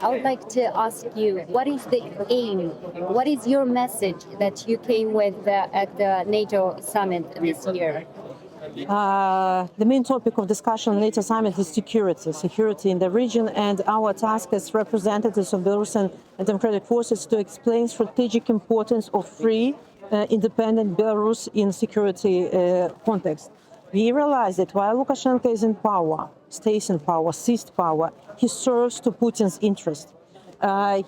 I would like to ask you, what is the aim? What is your message that you came with at the NATO summit this year? The main topic of discussion on NATO summit is security in the region, and our task as representatives of Belarusian democratic forces to explain strategic importance of free, independent Belarus in security context. We realize that while Lukashenko is in power, stays in power, seized power, he serves to Putin's interest.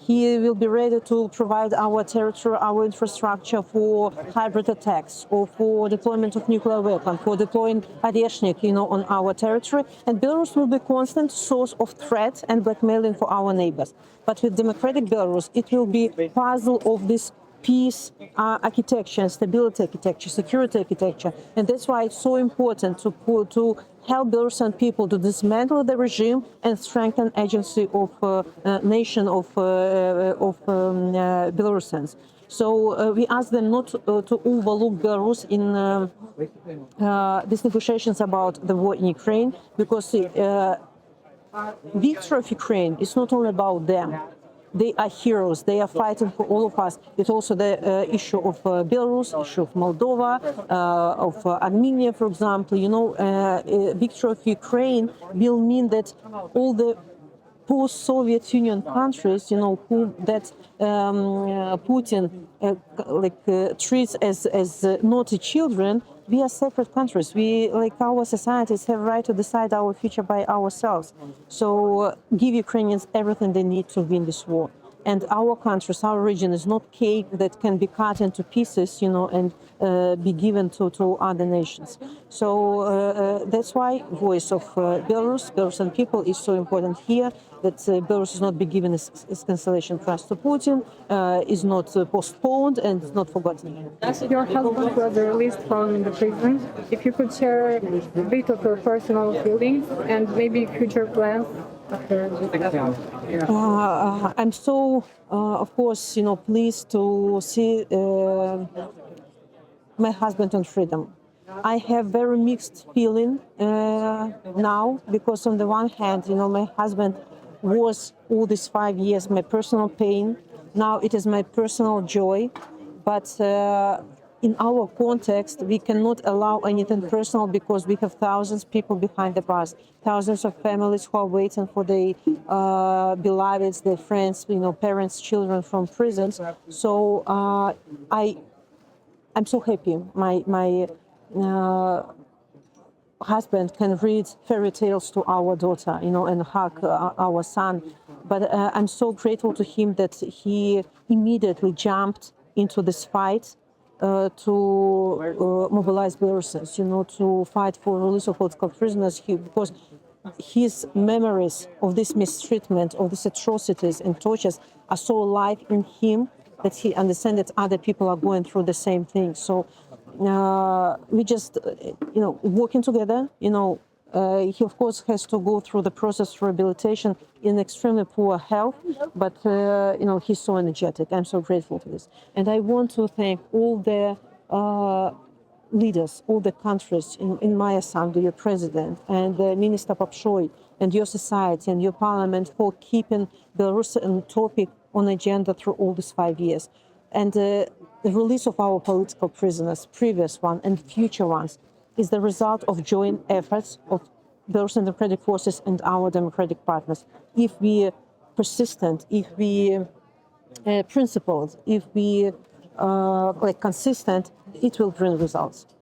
He will be ready to provide our territory, our infrastructure for hybrid attacks or for deployment of nuclear weapons, for deploying Adeshnik, on our territory. And Belarus will be a constant source of threat and blackmailing for our neighbors. But with democratic Belarus, it will be a puzzle of this peace architecture, stability architecture, security architecture. And that's why it's so important to help Belarusian people to dismantle the regime and strengthen agency of nation of Belarusians. So we ask them not to overlook Belarus in these negotiations about the war in Ukraine, because victory of Ukraine is not only about them. They are heroes. They are fighting for all of us. It's also the issue of Belarus, issue of Moldova, of Armenia, for example. Victory of Ukraine will mean that all the post-Soviet Union countries, who that Putin treats as naughty children, we are separate countries. We, like our societies, have a right to decide our future by ourselves. So give Ukrainians everything they need to win this war. And our countries, our region is not cake that can be cut into pieces, and be given to other nations. So that's why voice of Belarusian people is so important here, that Belarus is not be given its cancellation prize to Putin, is not postponed and is not forgotten. Your husband was released from the prison. If you could share a bit of your personal feelings and maybe future plans. I'm so, of course, pleased to see my husband on freedom. I have very mixed feeling now, because on the one hand, my husband was all these 5 years my personal pain. Now it is my personal joy, but in our context, we cannot allow anything personal, because we have thousands of people behind the bars, thousands of families who are waiting for their beloveds, their friends, parents, children from prisons. So I'm so happy my husband can read fairy tales to our daughter, and hug our son. But I'm so grateful to him that he immediately jumped into this fight to mobilize Belarusians, to fight for release of political prisoners, because his memories of this mistreatment, of these atrocities and tortures are so alive in him that he understands that other people are going through the same thing. So we just, working together, he of course has to go through the process of rehabilitation in extremely poor health, but he's so energetic. I'm so grateful for this. And I want to thank all the leaders, all the countries in my assembly, your president and the Minister Papshoy, and your society and your parliament for keeping Belarusian topic on agenda through all these 5 years. And the release of our political prisoners, previous one and future ones, is the result of joint efforts of Belarusian democratic forces and our democratic partners. If we are persistent, if we are principled, if we are consistent, it will bring results.